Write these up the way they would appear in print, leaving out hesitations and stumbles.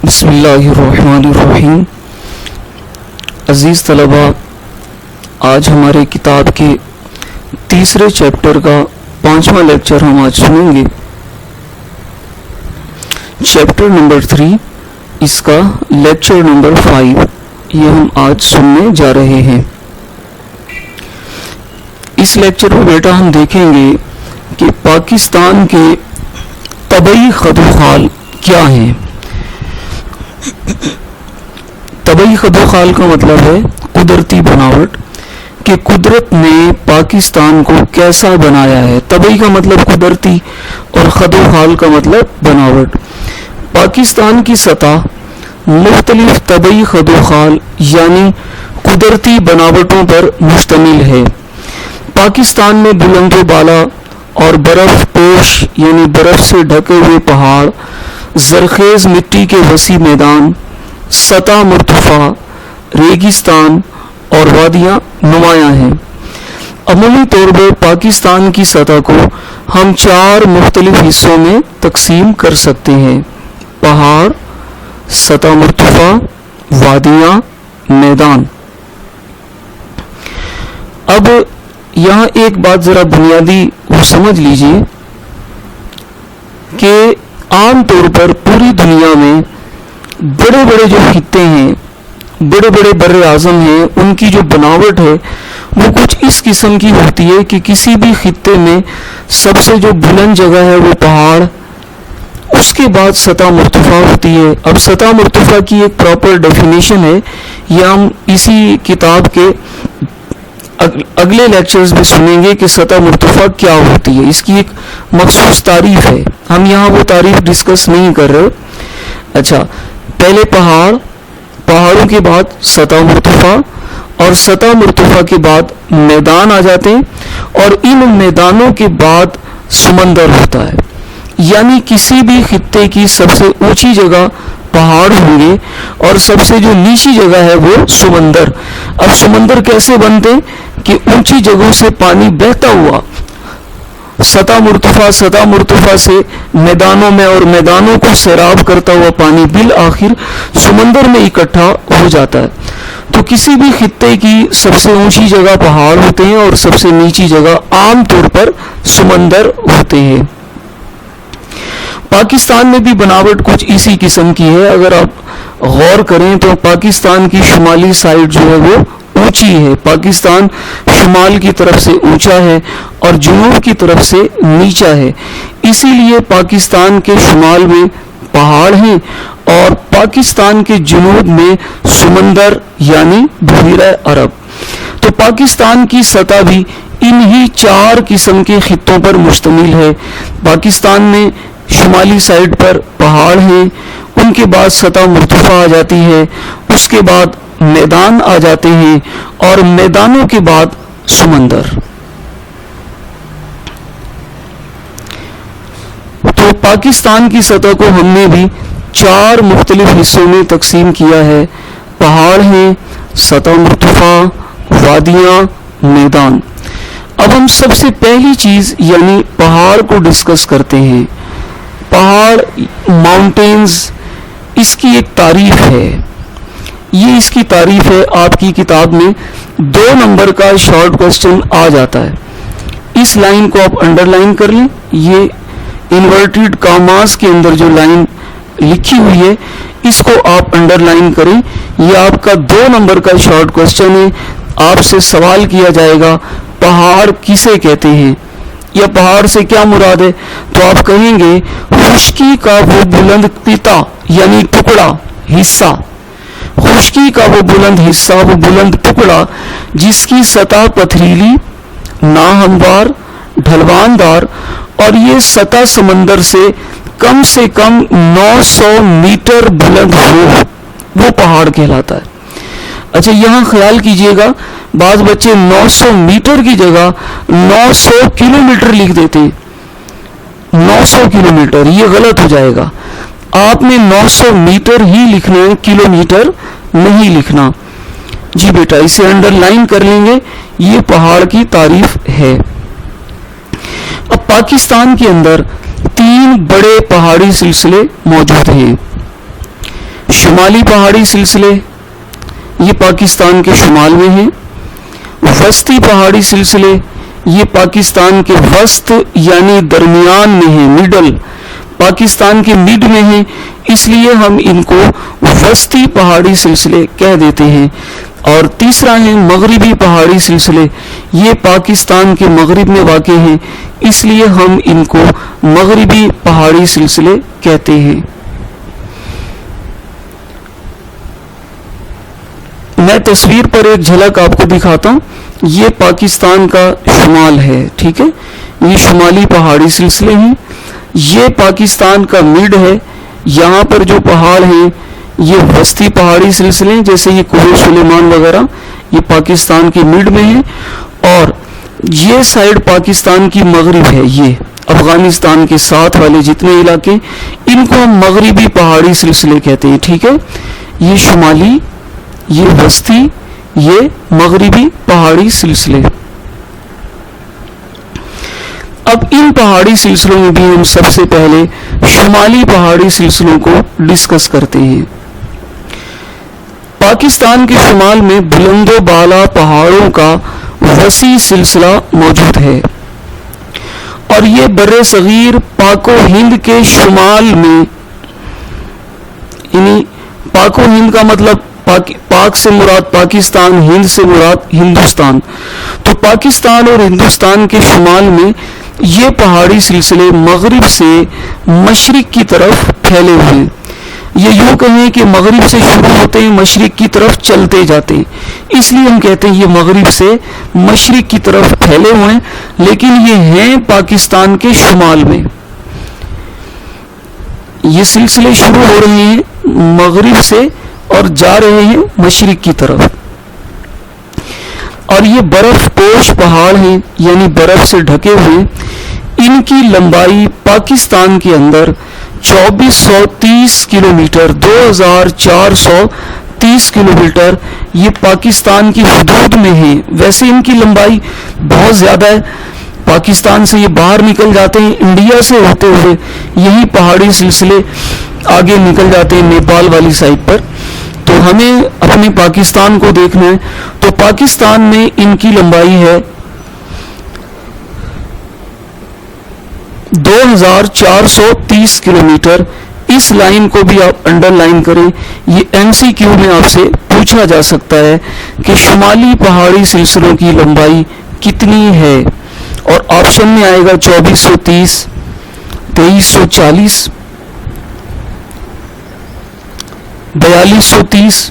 بسم اللہ الرحمن الرحیم. عزیز طلباء، آج ہمارے کتاب کے تیسرے چیپٹر کا 5واں لیکچر ہم آج سنیں گے. چیپٹر نمبر 3، اس کا لیکچر نمبر 5 یہ ہم آج سننے جا رہے ہیں. اس لیکچر میں بیٹا ہم دیکھیں گے کہ پاکستان کے طبعی خد و خال کیا ہیں. طبعی خد و خال کا مطلب ہے قدرتی بناوٹ، کہ قدرت نے پاکستان کو کیسا بنایا ہے. طبعی کا مطلب قدرتی اور خد و خال کا مطلب بناوٹ. پاکستان کی سطح مختلف طبعی خد و خال یعنی قدرتی بناوٹوں پر مشتمل ہے. پاکستان میں بلند و بالا اور برف پوش یعنی برف سے ڈھکے ہوئے پہاڑ، زرخیز مٹی کے وسیع میدان، سطح مرتفع، ریگستان اور وادیاں نمایاں ہیں. عمومی طور پر پاکستان کی سطح کو ہم 4 مختلف حصوں میں تقسیم کر سکتے ہیں: پہاڑ، سطح مرتفع، وادیاں، میدان. اب یہاں ایک بات ذرا بنیادی سمجھ لیجئے کہ عام طور پر پوری دنیا میں بڑے بڑے جو خطے ہیں، بڑے بڑے بر اعظم ہیں، ان کی جو بناوٹ ہے وہ کچھ اس قسم کی ہوتی ہے کہ کسی بھی خطے میں سب سے جو بلند جگہ ہے وہ پہاڑ، اس کے بعد سطح مرتفع ہوتی ہے. اب سطح مرتفع کی ایک پراپر ڈیفینیشن ہے، یہ ہم اسی کتاب کے اگلے لیکچرز میں سنیں گے کہ سطح مرتفع کیا ہوتی ہے. اس کی ایک مخصوص تعریف ہے، ہم یہاں وہ تعریف ڈسکس نہیں کر رہے. اچھا، پہلے پہاڑوں کے بعد سطح مرتفع، اور سطح مرتفع کے بعد میدان آ جاتے ہیں، اور ان میدانوں کے بعد سمندر ہوتا ہے. یعنی کسی بھی خطے کی سب سے اونچی جگہ پہاڑ ہوں گے اور سب سے جو نیچی جگہ ہے وہ سمندر. اب سمندر کیسے بنتے کہ اونچی جگہوں سے پانی بہتا ہوا سطح مرتفع سے میدانوں میں، اور میدانوں کو سیراب کرتا ہوا پانی بالآخر سمندر میں اکٹھا ہو جاتا ہے. تو کسی بھی خطے کی سب سے اونچی جگہ پہاڑ ہوتے ہیں اور سب سے نیچی جگہ عام طور پر سمندر ہوتے ہیں. پاکستان میں بھی بناوٹ کچھ اسی قسم کی ہے. اگر آپ غور کریں تو پاکستان کی شمالی سائڈ جو ہے وہ اونچی ہے. پاکستان شمال کی طرف سے اونچا ہے اور جنوب کی طرف سے نیچا ہے. اسی لیے پاکستان کے شمال میں پہاڑ ہیں اور پاکستان کے جنوب میں سمندر یعنی بحیرہ عرب. تو پاکستان کی سطح بھی انہی 4 قسم کے خطوں پر مشتمل ہے. پاکستان میں شمالی سائڈ پر پہاڑ ہیں، ان کے بعد سطح مرتفع آ جاتی ہے، اس کے بعد میدان آ جاتے ہیں، اور میدانوں کے بعد سمندر. تو پاکستان کی سطح کو ہم نے بھی 4 مختلف حصوں میں تقسیم کیا ہے: پہاڑ ہیں، سطح مرتفع، وادیاں، میدان. اب ہم سب سے پہلی چیز یعنی پہاڑ کو ڈسکس کرتے ہیں. پہاڑ، ماؤنٹینز، اس کی ایک تعریف ہے. یہ اس کی تعریف ہے، آپ کی کتاب میں 2 نمبر کا شارٹ کوسچن آ جاتا ہے. اس لائن کو آپ انڈر لائن کر لیں. یہ انورٹیڈ کاماز کے اندر جو لائن لکھی ہوئی ہے اس کو آپ انڈر لائن کریں. یہ آپ کا 2 نمبر کا شارٹ کوسچن ہے. آپ سے سوال کیا جائے گا پہاڑ کسے کہتے ہیں یا پہاڑ سے کیا مراد ہے. تو آپ کہیں گے خشکی کا وہ بلند قطع یعنی ٹکڑا، حصہ. خشکی کا وہ بلند حصہ، وہ بلند ٹکڑا جس کی سطح پتھریلی، ناہموار، ڈھلوان دار، اور یہ سطح سمندر سے کم 900 میٹر بلند ہو، وہ پہاڑ کہلاتا ہے. اچھا، یہاں خیال کیجئے گا، بعض بچے 900 میٹر کی جگہ 900 کلومیٹر لکھ دیتے ہیں. 900 کلومیٹر یہ غلط ہو جائے گا. آپ نے 900 میٹر ہی لکھنا ہے، کلومیٹر نہیں لکھنا. جی بیٹا، اسے انڈر لائن کر لیں گے. یہ پہاڑ کی تعریف ہے. اب پاکستان کے اندر 3 بڑے پہاڑی سلسلے موجود ہیں. شمالی پہاڑی سلسلے یہ پاکستان کے شمال میں ہیں. وسطی پہاڑی سلسلے یہ پاکستان کے وسط یعنی درمیان میں ہیں, مڈل, پاکستان کے مڈ میں ہیں, اس لیے ہم ان کو وسطی پہاڑی سلسلے کہہ دیتے ہیں. اور تیسرا ہے مغربی پہاڑی سلسلے, یہ پاکستان کے مغرب میں واقع ہیں, اس لیے ہم ان کو مغربی پہاڑی سلسلے کہتے ہیں. میں تصویر پر ایک جھلک آپ کو دکھاتا ہوں. یہ پاکستان کا شمال ہے, ٹھیک ہے, یہ شمالی پہاڑی سلسلے ہیں. یہ پاکستان کا مڈ ہے, یہاں پر جو پہاڑ ہیں یہ وسطی پہاڑی سلسلے ہیں, جیسے یہ کوہ سلیمان وغیرہ, یہ پاکستان کے مڈ میں ہیں. اور یہ سائیڈ پاکستان کی مغرب ہے, یہ افغانستان کے ساتھ والے جتنے علاقے, ان کو ہم مغربی پہاڑی سلسلے کہتے ہیں, ٹھیک ہے. یہ شمالی, یہ وسطی, یہ مغربی پہاڑی سلسلے. اب ان پہاڑی سلسلوں میں بھی ہم سب سے پہلے شمالی پہاڑی سلسلوں کو ڈسکس کرتے ہیں. پاکستان کے شمال میں بلند و بالا پہاڑوں کا وسیع سلسلہ موجود ہے, اور یہ بر صغیر پاک و ہند کے شمال میں, یعنی پاک و ہند کا مطلب پاک سے مراد پاکستان, ہند سے مراد ہندوستان, تو پاکستان اور ہندوستان کے شمال میں یہ پہاڑی سلسلے مغرب سے مشرق کی طرف پھیلے ہوئے ہیں. یہ یوں کہیں کہ مغرب سے شروع ہوتے ہیں, مشرق کی طرف چلتے جاتے ہیں, اس لیے ہم کہتے ہیں یہ مغرب سے مشرق کی طرف پھیلے ہوئے ہیں, لیکن یہ ہیں پاکستان کے شمال میں. یہ سلسلے شروع ہو رہے ہیں مغرب سے اور جا رہے ہیں مشرق کی طرف. اور یہ برف پوش پہاڑ ہیں, یعنی برف سے ڈھکے ہوئے. ان کی لمبائی پاکستان کے اندر 2430 کلومیٹر, 2430 کلومیٹر, یہ پاکستان کی حدود میں ہیں. ویسے ان کی لمبائی بہت زیادہ ہے, پاکستان سے یہ باہر نکل جاتے ہیں, انڈیا سے ہوتے ہوئے یہی پہاڑی سلسلے آگے نکل جاتے ہیں نیپال والی سائڈ پر. تو ہمیں اپنے پاکستان کو دیکھنا ہے, تو پاکستان میں ان کی لمبائی ہے 2430 کلومیٹر. اس لائن کو بھی آپ انڈر لائن کریں, یہ ایم سی کیو میں آپ سے پوچھا جا سکتا ہے کہ شمالی پہاڑی سلسلوں کی لمبائی کتنی ہے, اور آپشن میں آئے گا 2430, 2340, 4230.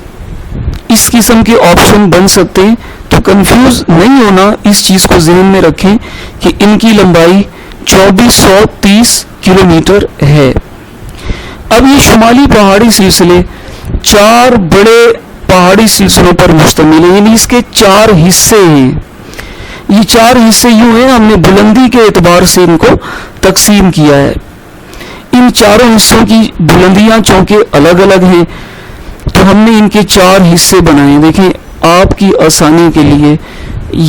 اس قسم کے آپشن بن سکتے ہیں, تو کنفیوز نہیں ہونا, اس چیز کو ذہن میں رکھیں کہ ان کی لمبائی 2430 کلومیٹر ہے. اب یہ شمالی پہاڑی سلسلے 4 بڑے پہاڑی سلسلوں پر مشتمل ہیں, یعنی اس کے 4 حصے ہیں. یہ 4 حصے یوں ہیں, ہم نے بلندی کے اعتبار سے ان کو تقسیم کیا ہے. ان چاروں حصوں کی بلندیاں چونکہ الگ الگ ہیں, تو ہم نے ان کے 4 حصے بنائے. دیکھیں آپ کی آسانی کے لیے,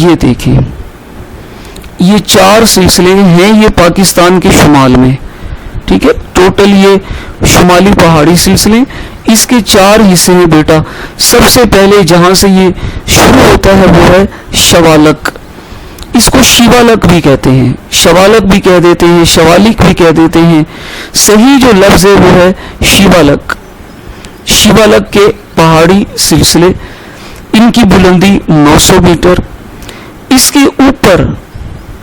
یہ دیکھیں, یہ 4 سلسلے ہیں, یہ پاکستان کے شمال میں, ٹھیک ہے. ٹوٹل یہ شمالی پہاڑی سلسلے, اس کے 4 حصے ہیں بیٹا. سب سے پہلے جہاں سے یہ شروع ہوتا ہے وہ ہے شوالک. اس کو شیوالک بھی کہتے ہیں, شوالک بھی کہہ دیتے ہیں, شوالک بھی کہہ دیتے ہیں. صحیح جو لفظ ہے وہ ہے شیوالک. شیوالک کے پہاڑی سلسلے, ان کی بلندی 900 میٹر. اس کے اوپر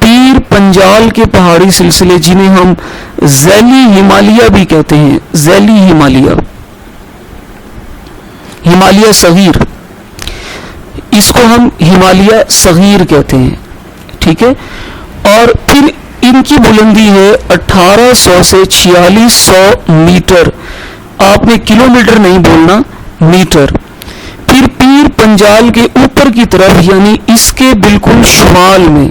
پیر پنجال کے پہاڑی سلسلے, جنہیں ہم ذیلی ہمالیہ بھی کہتے ہیں, ذیلی ہمالیہ, ہمالیہ صغیر, اس کو ہم ہمالیہ صغیر کہتے ہیں, ٹھیک ہے. اور پھر ان کی بلندی ہے 1800 سے 4600 میٹر. آپ نے کلومیٹر نہیں بولنا, میٹر. پھر پیر پنجال کے اوپر کی طرف, یعنی اس کے بالکل شمال میں,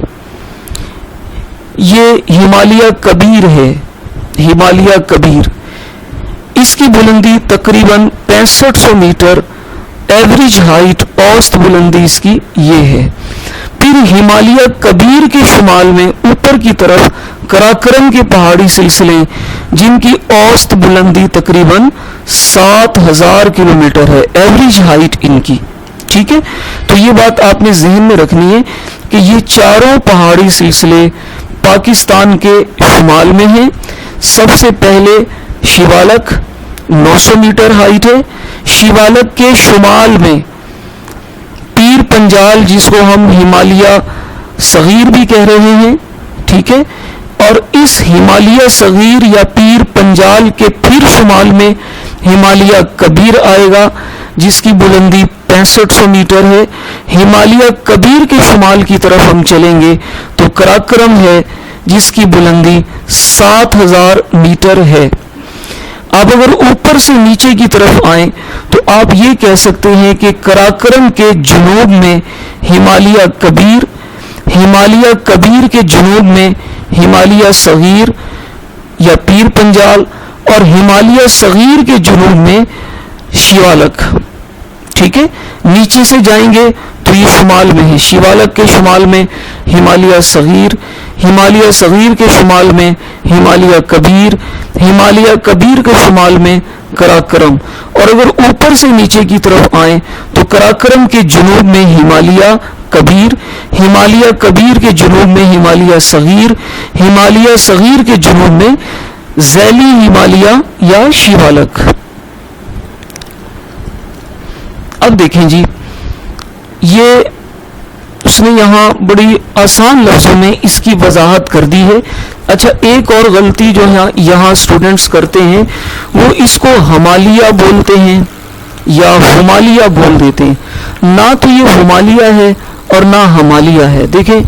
یہ ہمالیہ کبیر ہے, ہمالیہ کبیر. اس کی بلندی تقریباً 6500 میٹر. ایوریج ہائٹ, اوسط بلندی اس کی یہ ہے. پھر پھر ہمالیہ کبیر کے شمال میں اوپر کی طرف قراقرم کے پہاڑی سلسلے جن کی اوسط بلندی تقریباً 7000 کلومیٹر ہے، ایوریج ہائٹ ان کی. ٹھیک ہے، تو یہ بات آپ نے ذہن میں رکھنی ہے کہ یہ چاروں پہاڑی سلسلے پاکستان کے شمال میں ہیں. سب سے پہلے شیوالک 900 میٹر ہائٹ ہے. شیوالک کے شمال میں پیر پنجال جس کو ہم ہمالیہ صغیر بھی کہہ رہے ہیں، ٹھیک ہے، اور اس ہمالیہ صغیر یا پیر پنجال کے پھر شمال میں ہمالیہ کبیر آئے گا جس کی بلندی 6500 میٹر ہے. ہمالیہ کبیر کے شمال کی طرف ہم چلیں گے تو قراقرم ہے جس کی بلندی 7000 میٹر ہے. اب اگر اوپر سے نیچے کی طرف آئیں تو آپ یہ کہہ سکتے ہیں کہ قراقرم کے جنوب میں ہمالیہ کبیر، ہمالیہ کبیر کے جنوب میں ہمالیہ صغیر یا پیر پنجال، اور ہمالیہ صغیر کے جنوب میں شیوالک. ٹھیک ہے، نیچے سے جائیں گے تو یہ شمال میں ہے. شیوالک کے شمال میں ہمالیہ صغیر، ہمالیہ صغیر کے شمال میں ہمالیہ کبیر، ہمالیہ کبیر کے شمال میں قراقرم. اور اگر اوپر سے نیچے کی طرف آئیں تو قراقرم کے جنوب میں ہمالیہ کبیر، ہمالیہ کبیر کے جنوب میں ہمالیہ صغیر، ہمالیہ صغیر کے جنوب میں ذیلی ہمالیہ یا شیوالک. اب دیکھیں جی، یہ اس نے یہاں بڑی آسان لفظوں میں اس کی وضاحت کر دی ہے. اچھا، ایک اور غلطی جو یہاں اسٹوڈنٹس کرتے ہیں وہ اس کو ہمالیہ بولتے ہیں یا ہمالیہ بول دیتے ہیں. نہ تو یہ ہمالیہ ہے اور نہ ہمالیہ ہے. دیکھیں،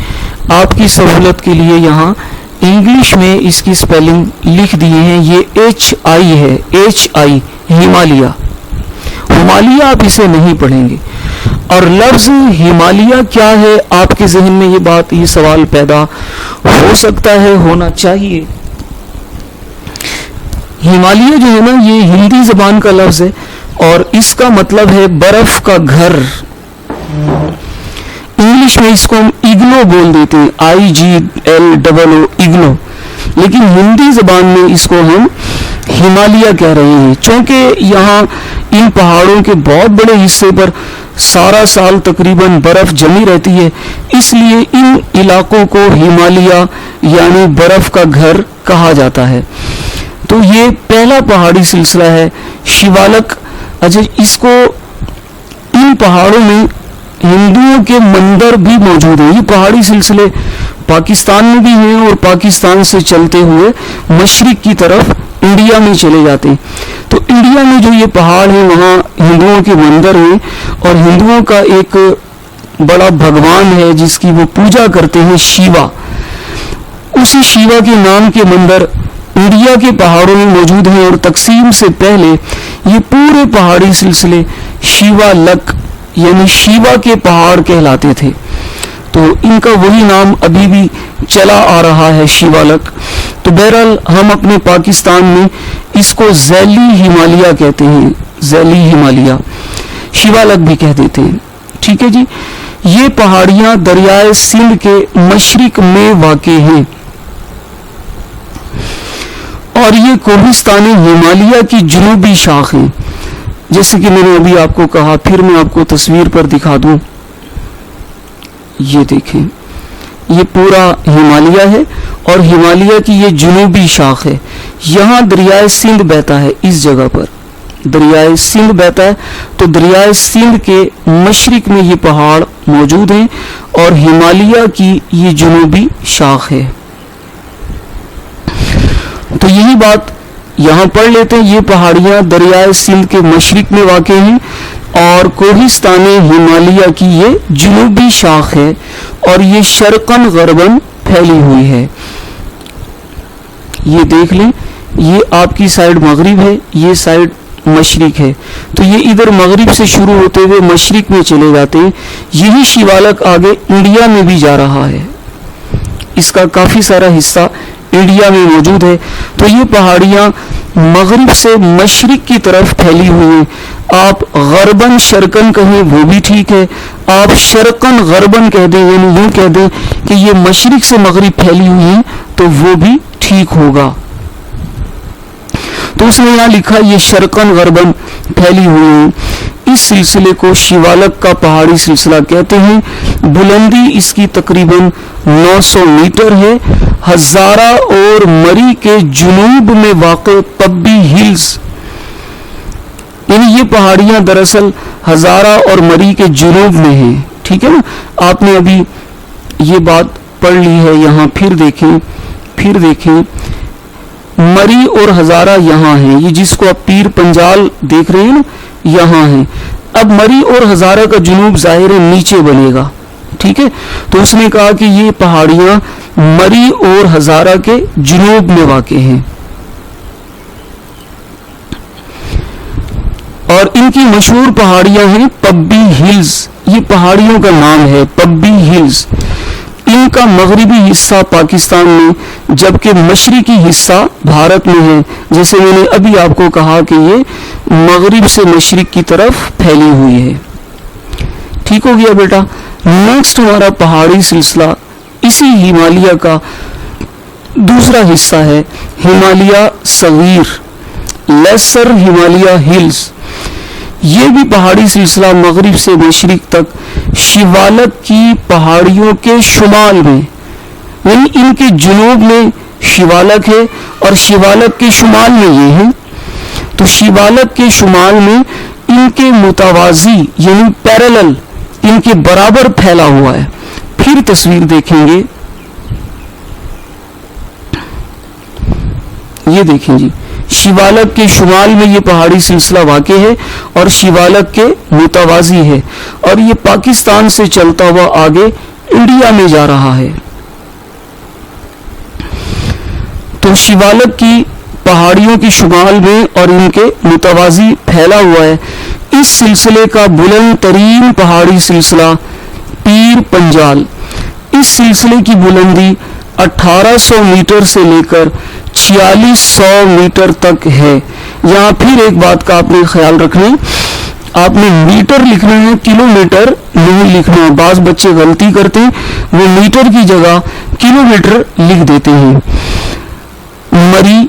آپ کی سہولت کے لیے یہاں انگلش میں اس کی سپیلنگ لکھ دیے ہیں. یہ HI ہے، HI ہمالیہ. ہمالیہ آپ اسے نہیں پڑھیں گے. اور لفظ ہمالیہ کیا ہے، آپ کے ذہن میں یہ سوال پیدا ہو سکتا ہے، ہونا چاہیے. ہمالیہ جو ہے نا، یہ ہندی زبان کا لفظ ہے اور اس کا مطلب ہے برف کا گھر. انگلش میں اس کو ہم اگلو بول دیتے ہیں، IGLO اگلو، لیکن ہندی زبان میں اس کو ہم ہمالیہ کہہ رہے ہیں. چونکہ یہاں ان پہاڑوں کے بہت بڑے حصے پر سارا سال تقریباً برف جمی رہتی ہے، اس لیے ان علاقوں کو ہمالیہ یعنی برف کا گھر کہا جاتا ہے. تو یہ پہلا پہاڑی سلسلہ ہے شیوالک. اچھا، اس کو ان پہاڑوں میں ہندوؤں کے مندر بھی موجود ہیں. یہ پہاڑی سلسلے پاکستان میں بھی ہیں اور پاکستان سے چلتے ہوئے مشرق کی طرف انڈیا میں چلے جاتے ہیں. تو انڈیا میں جو یہ پہاڑ ہیں وہاں ہندوؤں کے مندر ہیں اور ہندوؤں کا ایک بڑا بھگوان ہے جس کی وہ پوجا کرتے ہیں، شیوا. اسی شیوا کے نام کے مندر انڈیا کے پہاڑوں میں موجود ہیں اور تقسیم سے پہلے یہ پورے پہاڑی سلسلے شیوالک یعنی شیوا کے پہاڑ کہلاتے تھے. تو ان کا وہی نام ابھی بھی چلا آ رہا ہے، شیوالک. تو بہرحال ہم اپنے پاکستان میں اس کو ذیلی ہمالیہ کہتے ہیں، ذیلی ہمالیہ، شیوالک بھی کہہ دیتے ہیں. ٹھیک ہے جی. یہ پہاڑیاں دریائے سندھ کے مشرق میں واقع ہیں اور یہ کوہستان ہمالیہ کی جنوبی شاخ ہیں. جیسے کہ میں نے ابھی آپ کو کہا، پھر میں آپ کو تصویر پر دکھا دوں. یہ دیکھیں، یہ پورا ہمالیہ ہے اور ہمالیہ کی یہ جنوبی شاخ ہے. یہاں دریائے سندھ بہتا ہے، اس جگہ پر دریائے سندھ بہتا ہے. تو دریائے سندھ کے مشرق میں یہ پہاڑ موجود ہیں اور ہمالیہ کی یہ جنوبی شاخ ہے. تو یہی بات یہاں پڑھ لیتے ہیں. یہ پہاڑیاں دریائے سندھ کے مشرق میں واقع ہیں اور کوہستان ہمالیہ کی یہ جنوبی شاخ ہے اور یہ شرقاً غرباً پھیلی ہوئی ہے. یہ دیکھ لیں، یہ آپ کی سائڈ مغرب ہے، یہ سائڈ مشرق ہے. تو یہ ادھر مغرب سے شروع ہوتے ہوئے مشرق میں چلے جاتے ہیں. یہی شیوالک آگے انڈیا میں بھی جا رہا ہے، اس کا کافی سارا حصہ انڈیا میں موجود ہے. تو یہ پہاڑیاں مغرب سے مشرق کی طرف پھیلی ہوئی ہیں. آپ غرباً شرقاً کہیں وہ بھی ٹھیک ہے, آپ شرقاً غرباً کہہ دیں, یعنی یوں کہہ دیں کہ یہ مشرق سے مغرب پھیلی ہوئی ہیں تو وہ بھی ٹھیک ہوگا. تو اس نے یہاں لکھا یہ شرقاً غرباً پھیلی ہوئی ہیں. اس سلسلے کو شیوالک کا پہاڑی سلسلہ کہتے ہیں. بلندی اس کی تقریباً 900 میٹر ہے. ہزارہ اور مری کے جنوب میں واقع پبی ہلز, یعنی یہ پہاڑیاں دراصل ہزارہ اور مری کے جنوب میں ہیں. ٹھیک ہے نا, آپ نے ابھی یہ بات پڑھ لی ہے. یہاں پھر دیکھیں مری اور ہزارہ یہاں ہیں, یہ جس کو آپ پیر پنجال دیکھ رہے ہیں نا یہاں ہیں. اب مری اور ہزارہ کا جنوب ظاہر نیچے بنے گا. ٹھیک ہے, تو اس نے کہا کہ یہ پہاڑیاں مری اور ہزارہ کے جنوب میں واقع ہیں اور ان کی مشہور پہاڑیاں ہیں پبی ہلز. یہ پہاڑیوں کا نام ہے پبی ہلز. ان کا مغربی حصہ پاکستان میں جبکہ مشرقی حصہ بھارت میں ہے. جیسے میں نے ابھی آپ کو کہا کہ یہ مغرب سے مشرق کی طرف پھیلی ہوئی ہے. ٹھیک ہو گیا بیٹا. نیکسٹ ہمارا پہاڑی سلسلہ اسی ہمالیہ کا دوسرا حصہ ہے, ہمالیہ صغیر, لیسر ہمالیہ ہلز. یہ بھی پہاڑی سلسلہ مغرب سے مشرق تک شیوالک کی پہاڑیوں کے شمال میں, یعنی ان کے جنوب میں شیوالک ہے اور شیوالک کے شمال میں یہ ہے. تو شیوالک کے شمال میں ان کے متوازی یعنی پیرالل, ان کے برابر پھیلا ہوا ہے. پھر تصویر دیکھیں گے, یہ دیکھیں جی, شیوالک کے شمال میں یہ پہاڑی سلسلہ واقع ہے اور شیوالک کے متوازی ہے اور یہ پاکستان سے چلتا ہوا آگے انڈیا میں جا رہا ہے. تو شیوالک کی پہاڑیوں کے شمال میں اور ان کے متوازی پھیلا ہوا ہے. اس سلسلے کا بلند ترین پہاڑی سلسلہ پیر پنجال. اس سلسلے کی بلندی 1800 میٹر سے لے کر 4600 میٹر تک ہے. یہاں پھر ایک بات کا آپ نے خیال رکھنا ہے, آپ نے میٹر لکھنا ہے, کلو میٹر نہیں لکھنا. بعض بچے غلطی کرتے ہیں, وہ میٹر کی جگہ کلو میٹر لکھ دیتے ہیں. مری,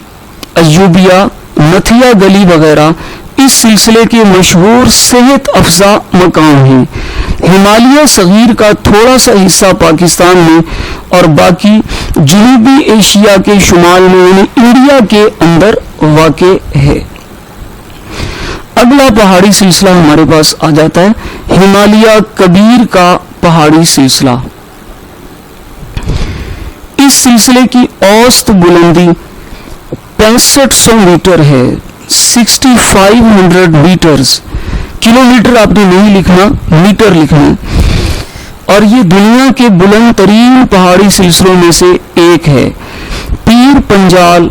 ایوبیا, نتھیا گلی وغیرہ اس سلسلے کے مشہور صحت افزا مقام ہیں. ہمالیہ صغیر کا تھوڑا سا حصہ پاکستان میں اور باقی جنوبی ایشیا کے شمال میں یعنی انڈیا کے اندر واقع ہے. اگلا پہاڑی سلسلہ ہمارے پاس آ جاتا ہے ہمالیہ کبیر کا پہاڑی سلسلہ. اس سلسلے کی اوسط بلندی 6500 میٹر ہے, 6500 میٹرز. کلو میٹر آپ نے نہیں لکھنا, میٹر لکھنا. اور یہ دنیا کے بلند ترین پہاڑی سلسلوں میں سے ایک ہے. پیر پنجال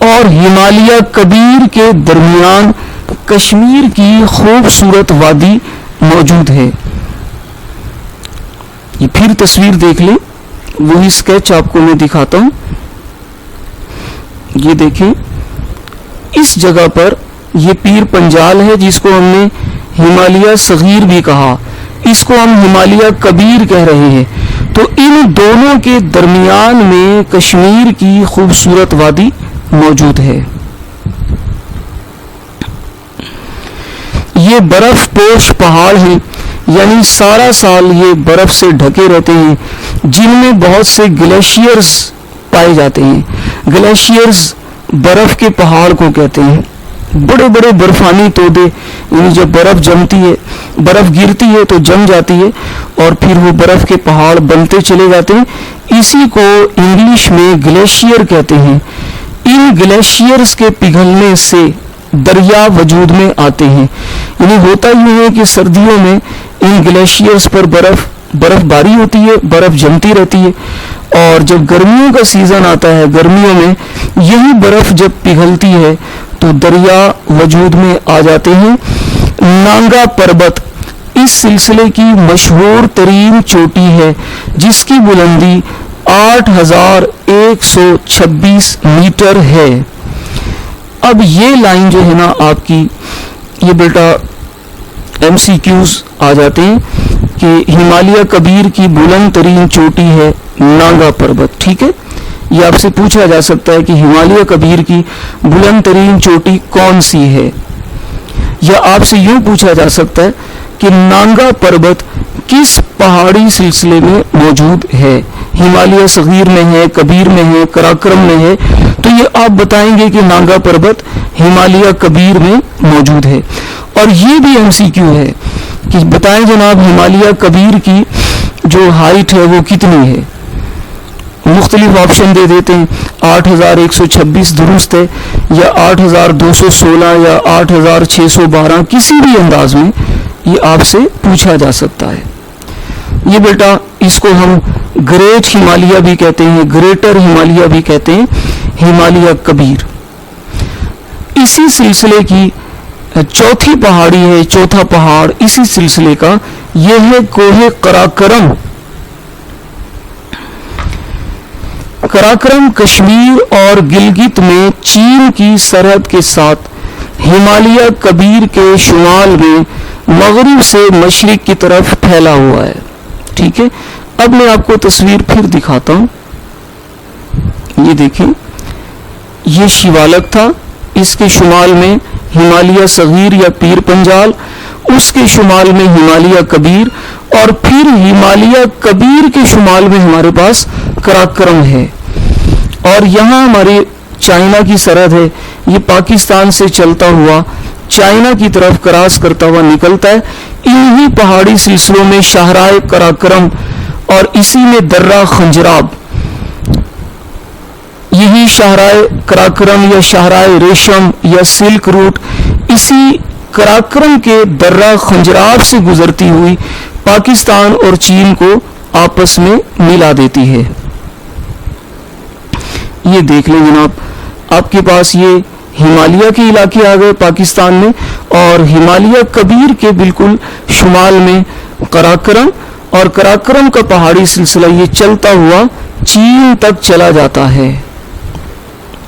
اور ہمالیہ کبیر کے درمیان کشمیر کی خوبصورت وادی موجود ہے. یہ پھر تصویر دیکھ لیں, وہی اسکیچ آپ کو میں دکھاتا ہوں. یہ دیکھیں, اس جگہ پر یہ پیر پنجال ہے جس کو ہم نے ہمالیہ صغیر بھی کہا, اس کو ہم ہمالیہ کبیر کہہ رہے ہیں. تو ان دونوں کے درمیان میں کشمیر کی خوبصورت وادی موجود ہے. یہ برف پوش پہاڑ ہیں, یعنی سارا سال یہ برف سے ڈھکے رہتے ہیں, جن میں بہت سے گلیشیئرز پائے جاتے ہیں. گلیشیئرز برف کے پہاڑ کو کہتے ہیں. بڑے بڑے برفانی تودے, یعنی جب برف جمتی ہے, برف گرتی ہے تو جم جاتی ہے اور پھر وہ برف کے پہاڑ بنتے چلے جاتے ہیں. اسی کو انگلش میں گلیشیئر کہتے ہیں. ان گلیشیئرز کے پگھلنے سے دریا وجود میں آتے ہیں. یعنی ہوتا یوں ہے کہ سردیوں میں ان گلیشیئرز پر برف باری ہوتی ہے, برف جمتی رہتی ہے, اور جب گرمیوں کا سیزن آتا ہے, گرمیوں میں یہی برف جب پگھلتی ہے تو دریا وجود میں آ جاتے ہیں. نانگا پربت اس سلسلے کی مشہور ترین چوٹی ہے جس کی بلندی 8126 میٹر ہے. اب یہ لائن جو ہے نا آپ کی، یہ بیٹا MCQs آ جاتے ہیں کہ ہمالیہ کبیر کی بلند ترین چوٹی ہے نانگا پربت. ٹھیک ہے، یہ آپ سے پوچھا جا سکتا ہے کہ ہمالیہ کبیر کی بلند ترین چوٹی کون سی ہے، یا آپ سے یوں پوچھا جا سکتا ہے کہ نانگا پربت کس پہاڑی سلسلے میں موجود ہے، ہمالیہ صغیر میں ہے، کبیر میں ہے، قراقرم میں ہے. تو یہ آپ بتائیں گے کہ نانگا پربت ہمالیہ کبیر میں موجود ہے. اور یہ بھی MCQ ہے کہ بتائیں جناب ہمالیہ کبیر کی جو ہائٹ ہے وہ کتنی ہے. مختلف آپشن دے دیتے ہیں، 8126 درست ہے، یا 8216 یا 8612، کسی بھی انداز میں یہ آپ سے پوچھا جا سکتا ہے. یہ بیٹا اس کو ہم گریٹ ہمالیہ بھی کہتے ہیں، گریٹر ہمالیہ بھی کہتے ہیں، ہمالیہ کبیر. اسی سلسلے کی چوتھی پہاڑی ہے، چوتھا پہاڑ اسی سلسلے کا، یہ ہے کوہ قراقرم. قراقرم کشمیر اور گلگت میں چین کی سرحد کے ساتھ ہمالیہ کبیر کے شمال میں مغرب سے مشرق کی طرف پھیلا ہوا ہے. ٹھیک ہے، اب میں آپ کو تصویر پھر دکھاتا ہوں. یہ دیکھیں، یہ شیوالک تھا، اس کے شمال میں ہمالیہ صغیر یا پیر پنجال، اس کے شمال میں ہمالیہ کبیر، اور پھر ہمالیہ کبیر کے شمال میں ہمارے پاس قراقرم ہے. اور یہاں ہماری چائنا کی سرحد ہے. یہ پاکستان سے چلتا ہوا چائنا کی طرف کراس کرتا ہوا نکلتا ہے. انہی پہاڑی سلسلوں میں شاہراہ قراقرم اور اسی میں درہ خنجراب، یہی شاہراہ قراقرم یا شاہراہ ریشم یا سلک روٹ اسی قراقرم کے درہ خنجراب سے گزرتی ہوئی پاکستان اور چین کو آپس میں ملا دیتی ہے. یہ دیکھ لیں جناب، آپ کے پاس یہ ہمالیہ کے علاقے آ گئے پاکستان میں، اور ہمالیہ کبیر کے بالکل شمال میں قراقرم، اور قراقرم کا پہاڑی سلسلہ یہ چلتا ہوا چین تک چلا جاتا ہے.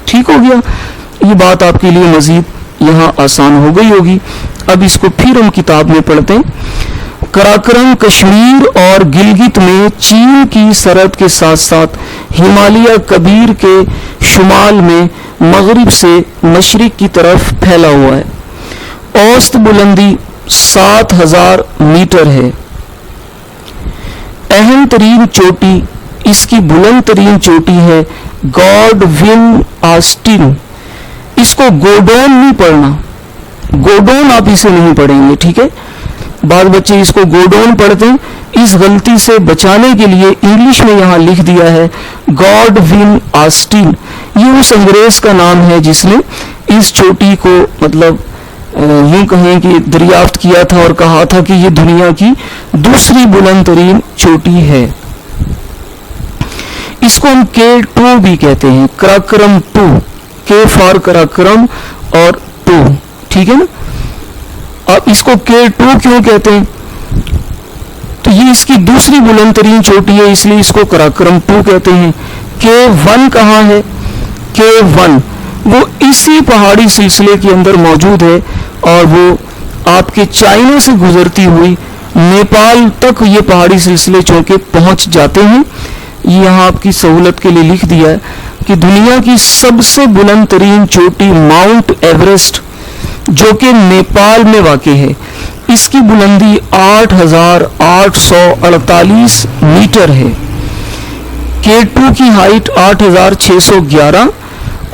ٹھیک ہو گیا، یہ بات آپ کے لیے مزید یہاں آسان ہو گئی ہوگی. اب اس کو پھر ہم کتاب میں پڑھتے ہیں. قراقرم کشمیر اور گلگت میں چین کی سرحد کے ساتھ ساتھ ہمالیہ کبیر کے شمال میں مغرب سے مشرق کی طرف پھیلا ہوا ہے. اوسط بلندی 7000 میٹر ہے. اہم ترین چوٹی، اس کی بلند ترین چوٹی ہے گاڈ ون آسٹن. اس کو گوڈون نہیں پڑھنا، گوڈون آپ اسے نہیں پڑھیں گے. ٹھیک ہے، بعض بچے اس کو گوڈون پڑھتے ہیں. اس غلطی سے بچانے کے لیے انگلش میں یہاں لکھ دیا ہے گاڈ ون آسٹن. یہ اس انگریز کا نام ہے جس نے اس چوٹی کو مطلب یوں کہیں کہ دریافت کیا تھا اور کہا تھا کہ یہ دنیا کی دوسری بلند ترین چوٹی ہے. اس کو ہم K2 بھی کہتے ہیں، قراقرم 2، K فار قراقرم اور 2. ٹھیک ہے نا. اب اس کو K2 کیوں کہتے ہیں؟ تو یہ اس کی دوسری بلند ترین چوٹی ہے، اس لیے اس کو قراقرم 2 کہتے ہیں. K1 کہاں ہے؟ K1 وہ اسی پہاڑی سلسلے کے اندر موجود ہے، اور وہ آپ کے چائنا سے گزرتی ہوئی نیپال تک یہ پہاڑی سلسلے چونکہ پہنچ جاتے ہیں. یہ یہاں آپ کی سہولت کے لیے لکھ دیا ہے کہ دنیا کی سب سے بلند ترین چوٹی ماؤنٹ ایوریسٹ جو کہ نیپال میں واقع ہے، اس کی بلندی 8848 میٹر ہے. K2 کی ہائٹ 8611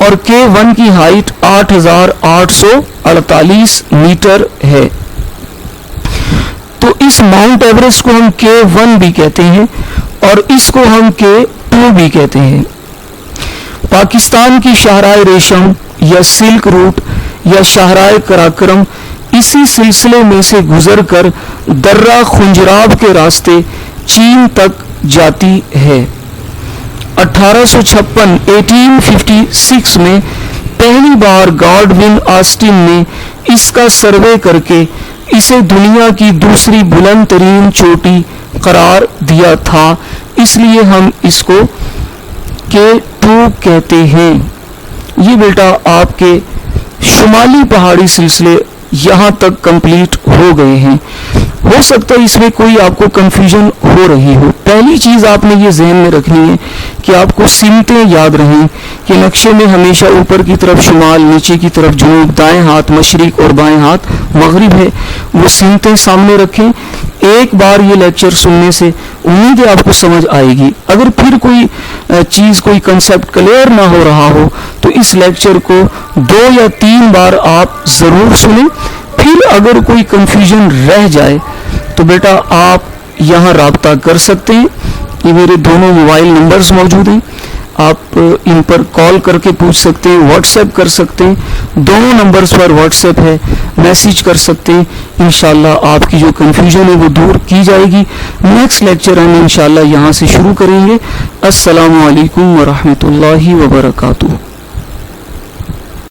اور K1 کی ہائٹ 8848 میٹر ہے. تو اس ماؤنٹ ایوریسٹ کو ہم K1 بھی کہتے ہیں اور اس کو ہم K2 بھی کہتے ہیں. پاکستان کی شاہراہ ریشم یا سلک روٹ یا شاہراہ قراقرم اسی سلسلے میں سے گزر کر درہ خنجراب کے راستے چین تک جاتی ہے. 1856 میں پہلی بار گاڈون آسٹن نے اس کا سروے کر کے اسے دنیا کی دوسری بلند ترین چوٹی قرار دیا تھا، اس لیے ہم اس کو K2 کہتے ہیں. یہ بیٹا آپ کے شمالی پہاڑی سلسلے یہاں تک کمپلیٹ ہو گئے ہیں. ہو سکتا ہے اس میں کوئی آپ کو کنفیوژن ہو رہی ہو. پہلی چیز آپ نے یہ ذہن میں رکھنی ہے کہ آپ کو سمتیں یاد رہیں کہ نقشے میں ہمیشہ اوپر کی طرف شمال، نیچے کی طرف جنوب، دائیں ہاتھ مشرق اور بائیں ہاتھ مغرب ہے. وہ سمتیں سامنے رکھیں. ایک بار یہ لیکچر سننے سے امید ہے آپ کو سمجھ آئے گی. اگر پھر کوئی چیز، کوئی کنسیپٹ کلیئر نہ ہو رہا ہو تو اس لیکچر کو 2 یا 3 بار آپ ضرور سنیں. پھر اگر کوئی کنفیوژن رہ جائے تو بیٹا آپ یہاں رابطہ کر سکتے ہیں. یہ میرے دونوں موبائل نمبرز موجود ہیں، آپ ان پر کال کر کے پوچھ سکتے ہیں، واٹس ایپ کر سکتے ہیں. دونوں نمبرز پر واٹس ایپ ہے، میسیج کر سکتے ہیں. انشاءاللہ آپ کی جو کنفیوژن ہے وہ دور کی جائے گی. نیکسٹ لیکچر ہم انشاءاللہ یہاں سے شروع کریں گے. السلام علیکم ورحمۃ اللہ وبرکاتہ.